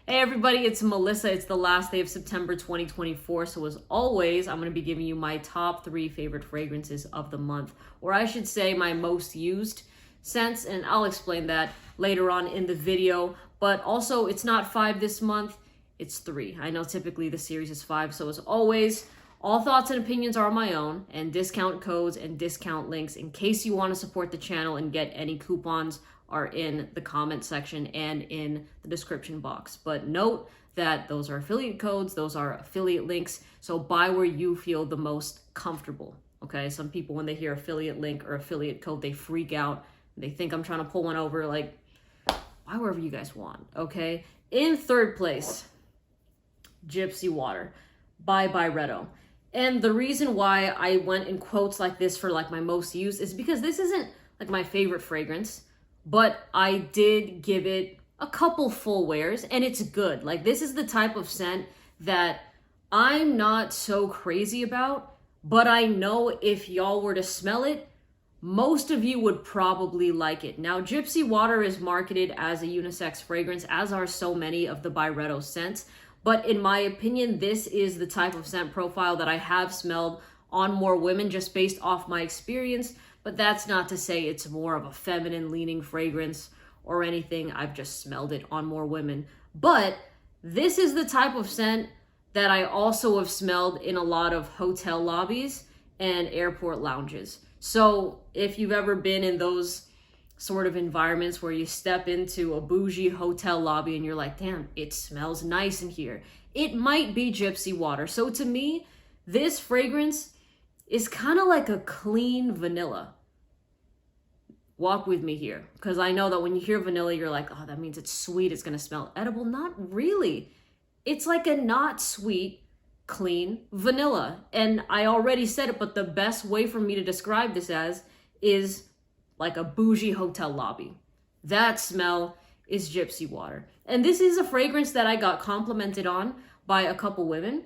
Hey everybody, it's Melissa. It's the last day of September 2024. So as always, I'm going to be giving you my top 3 favorite fragrances of the month. Or I should say my most used scents, and I'll explain that later on in the video. But also, it's not 5 this month, it's 3. I know typically the series is 5. So as always, all thoughts and opinions are my own, and discount codes and discount links in case you want to support the channel and get any coupons are in the comment section and in the description box. But note that those are affiliate codes, those are affiliate links, so buy where you feel the most comfortable, okay? Some people, when they hear affiliate link or affiliate code, they freak out. They think I'm trying to pull one over. Like, buy wherever you guys want, okay? In third place, Gypsy Water by Byretto. And the reason why I went in quotes like this for like my most used is because this isn't like my favorite fragrance, but I did give it a couple full wears and it's good. Like, this is the type of scent that I'm not so crazy about, but I know if y'all were to smell it, most of you would probably like it. Now, Gypsy Water is marketed as a unisex fragrance, as are so many of the Byretto scents. But in my opinion, this is the type of scent profile that I have smelled on more women just based off my experience. But that's not to say it's more of a feminine leaning fragrance or anything. I've just smelled it on more women. But this is the type of scent that I also have smelled in a lot of hotel lobbies and airport lounges. So if you've ever been in those sort of environments where you step into a bougie hotel lobby and you're like, damn, it smells nice in here, it might be Gypsy Water. So to me, this fragrance is kind of like a clean vanilla. Walk with me here, because I know that when you hear vanilla, you're like, oh, that means it's sweet, it's gonna smell edible. Not really. It's like a not sweet, clean vanilla. And I already said it, but the best way for me to describe this as is like a bougie hotel lobby. That smell is Gypsy Water. And this is a fragrance that I got complimented on by a couple women.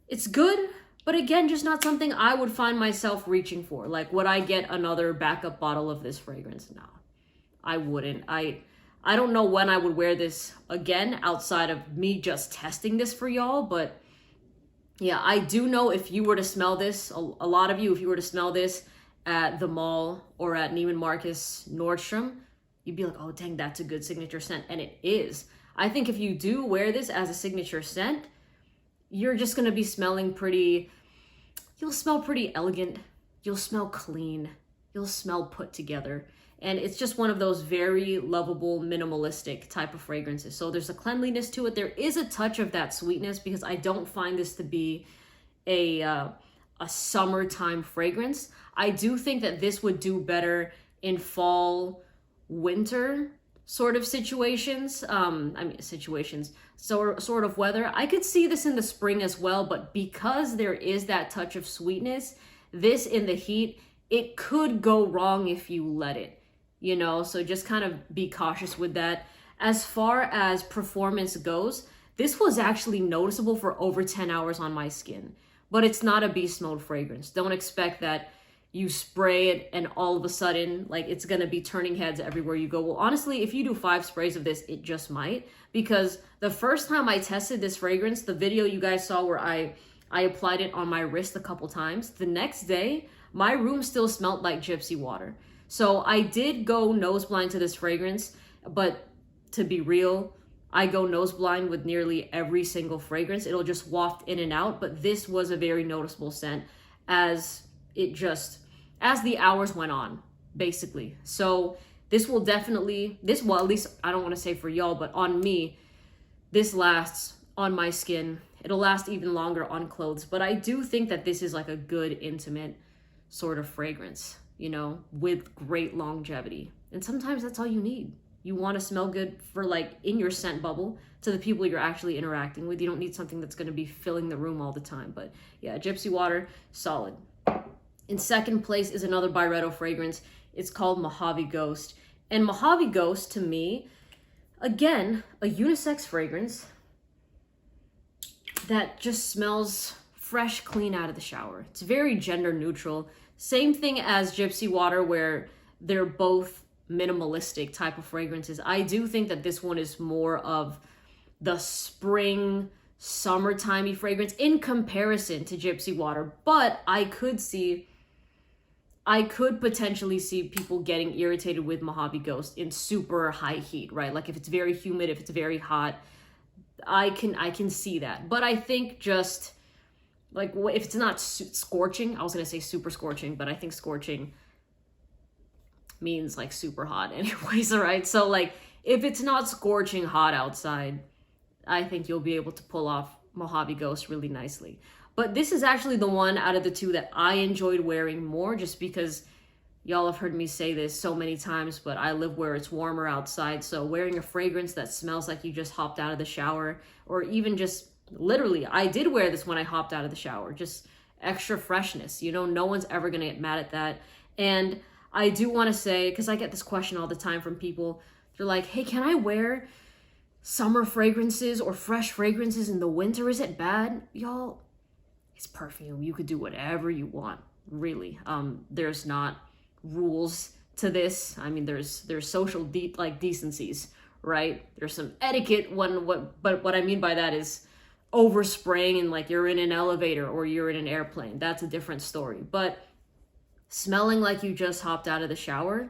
It's good, but again, just not something I would find myself reaching for. Like, would I get another backup bottle of this fragrance? No, I wouldn't. I don't know when I would wear this again outside of me just testing this for y'all. But yeah, I do know if you were to smell this, a lot of you, if you were to smell this at the mall or at Neiman Marcus, Nordstrom, you'd be like, oh, dang, that's a good signature scent. And it is. I think if you do wear this as a signature scent, you're just going to be smelling you'll smell pretty elegant. You'll smell clean. You'll smell put together. And it's just one of those very lovable, minimalistic type of fragrances. So there's a cleanliness to it. There is a touch of that sweetness because I don't find this to be a summertime fragrance. I do think that this would do better in fall, winter sort of situations. Sort of weather. I could see this in the spring as well, but because there is that touch of sweetness, this in the heat, it could go wrong if you let it, you know? So just kind of be cautious with that. As far as performance goes, this was actually noticeable for over 10 hours on my skin, but it's not a beast mode fragrance. Don't expect that you spray it and all of a sudden, like, it's gonna be turning heads everywhere you go. Well, honestly, if you do 5 sprays of this, it just might. Because the first time I tested this fragrance, the video you guys saw where I applied it on my wrist a couple times, the next day, my room still smelled like Gypsy Water. So I did go nose blind to this fragrance, but to be real, I go nose blind with nearly every single fragrance. It'll just waft in and out, but this was a very noticeable scent as the hours went on, basically. So this will definitely, well, at least I don't want to say for y'all, but on me, this lasts on my skin. It'll last even longer on clothes. But I do think that this is like a good, intimate sort of fragrance, you know, with great longevity. And sometimes that's all you need. You want to smell good for, like, in your scent bubble to the people you're actually interacting with. You don't need something that's going to be filling the room all the time. But yeah, Gypsy Water, solid. In second place is another Byretto fragrance. It's called Mojave Ghost. And Mojave Ghost, to me, again, a unisex fragrance that just smells fresh, clean out of the shower. It's very gender neutral. Same thing as Gypsy Water, where they're both minimalistic type of fragrances. I do think that this one is more of the spring, summertimey fragrance in comparison to Gypsy Water. But I could potentially see people getting irritated with Mojave Ghost in super high heat, right? Like if it's very humid, if it's very hot, I can see that. But I think just like if it's not scorching, I was gonna say super scorching, but I think scorching means like super hot anyways, all right? So like if it's not scorching hot outside, I think you'll be able to pull off Mojave Ghost really nicely. But this is actually the one out of the two that I enjoyed wearing more, just because y'all have heard me say this so many times, but I live where it's warmer outside. So wearing a fragrance that smells like you just hopped out of the shower, or even just literally, I did wear this when I hopped out of the shower, just extra freshness. You know, no one's ever going to get mad at that. And I do want to say, because I get this question all the time from people, they're like, hey, can I wear summer fragrances or fresh fragrances in the winter? Is it bad? Y'all, it's perfume. You could do whatever you want, really. There's not rules to this. I mean, there's social decencies, right? There's some etiquette but what I mean by that is overspraying and like you're in an elevator or you're in an airplane. That's a different story. But smelling like you just hopped out of the shower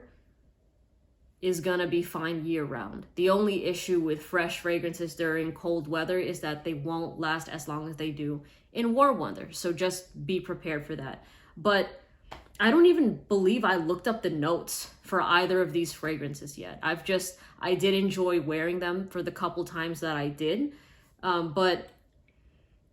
is gonna be fine year round. The only issue with fresh fragrances during cold weather is that they won't last as long as they do in warm weather. So just be prepared for that. But I don't even believe I looked up the notes for either of these fragrances yet. I did enjoy wearing them for the couple times that I did. But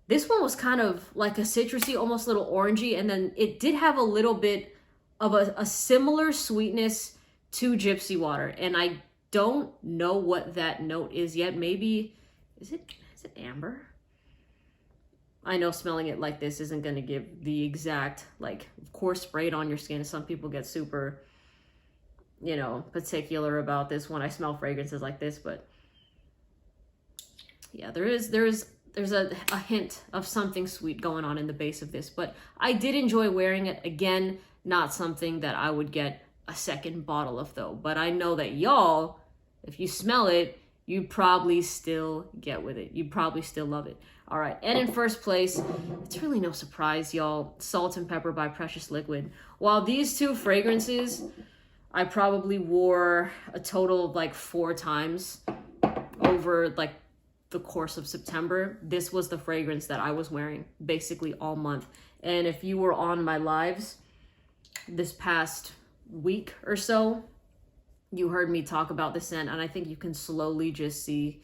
this one was kind of like a citrusy, almost little orangey. And then it did have a little bit of a similar sweetness to Gypsy Water. And I don't know what that note is yet. Maybe, is it amber? I know smelling it like this isn't going to give the exact, like, of course, spray it on your skin. Some people get super, particular about this when I smell fragrances like this. But yeah, there's a hint of something sweet going on in the base of this. But I did enjoy wearing it. Again, not something that I would get a second bottle of though. But I know that y'all, if you smell it, you'd probably still get with it. You'd probably still love it. All right, and in first place, it's really no surprise, y'all, Salt and Pepper by Precious Liquid. While these two fragrances, I probably wore a total of like 4 times over like the course of September, this was the fragrance that I was wearing basically all month. And if you were on my lives this past week or so, you heard me talk about this scent, and I think you can slowly just see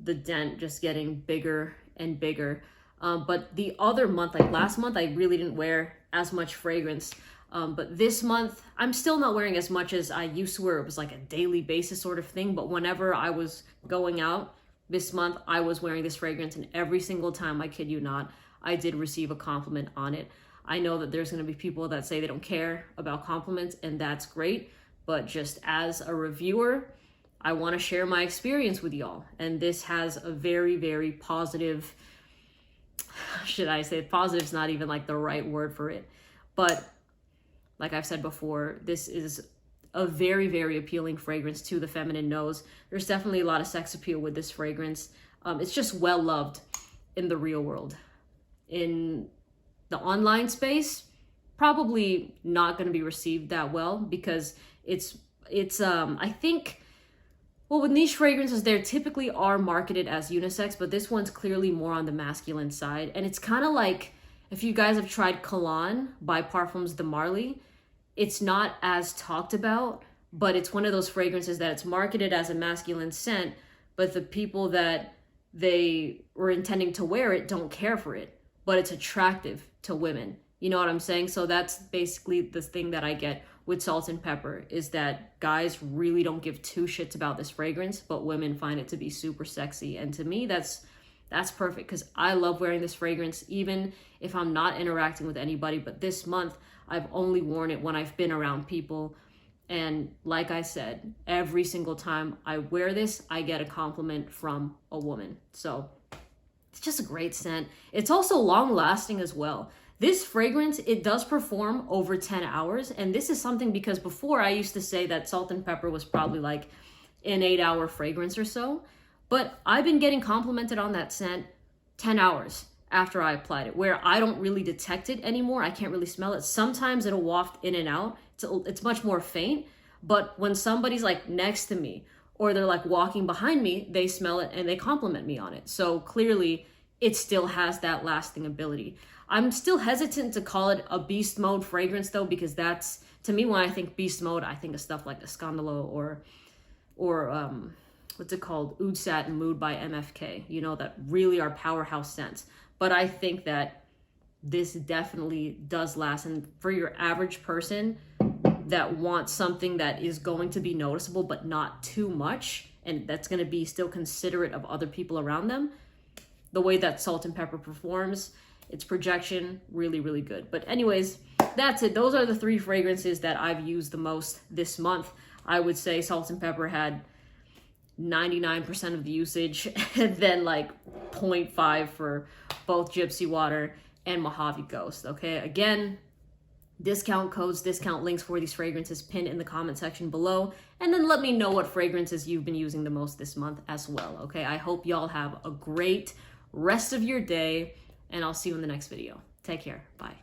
the dent just getting bigger and bigger. But the other month, like last month, I really didn't wear as much fragrance. But this month, I'm still not wearing as much as I used to, where it was like a daily basis sort of thing. But whenever I was going out this month, I was wearing this fragrance, and every single time, I kid you not, I did receive a compliment on it. I know that there's going to be people that say they don't care about compliments, and that's great. But just as a reviewer, I want to share my experience with y'all. And this has a very, very positive, should I say positive is not even like the right word for it. But like I've said before, this is a very, very appealing fragrance to the feminine nose. There's definitely a lot of sex appeal with this fragrance. It's just well loved in the real world. In the online space, probably not going to be received that well, because it's I think, well, with niche fragrances, they typically are marketed as unisex, but this one's clearly more on the masculine side. And it's kind of like, if you guys have tried Cologne by Parfums de Marly, it's not as talked about, but it's one of those fragrances that it's marketed as a masculine scent, but the people that they were intending to wear it don't care for it, but it's attractive to women. You know what I'm saying? So that's basically the thing that I get with Salt and Pepper, is that guys really don't give 2 shits about this fragrance, but women find it to be super sexy. And to me, that's perfect, because I love wearing this fragrance, even if I'm not interacting with anybody. But this month, I've only worn it when I've been around people. And like I said, every single time I wear this, I get a compliment from a woman. So it's just a great scent. It's also long lasting as well. This fragrance, it does perform over 10 hours. And this is something, because before I used to say that Salt and Pepper was probably like an 8-hour fragrance or so. But I've been getting complimented on that scent 10 hours after I applied it, where I don't really detect it anymore. I can't really smell it. Sometimes it'll waft in and out. It's much more faint. But when somebody's like next to me or they're like walking behind me, they smell it and they compliment me on it. So clearly it still has that lasting ability. I'm still hesitant to call it a beast mode fragrance though, because that's, to me, when I think beast mode, I think of stuff like Escandalo or what's it called? Oud Satin Mood by MFK, you know, that really are powerhouse scents. But I think that this definitely does last. And for your average person that wants something that is going to be noticeable, but not too much, and that's going to be still considerate of other people around them, the way that Salt and Pepper performs, its projection, really, really good. But anyways, that's it. Those are the 3 fragrances that I've used the most this month. I would say Salt and Pepper had 99% of the usage, and then like 0.5 for both Gypsy Water and Mojave Ghost. Okay, again, discount codes, discount links for these fragrances pinned in the comment section below, and then let me know what fragrances you've been using the most this month as well. Okay, I hope y'all have a great rest of your day, and I'll see you in the next video. Take care. Bye.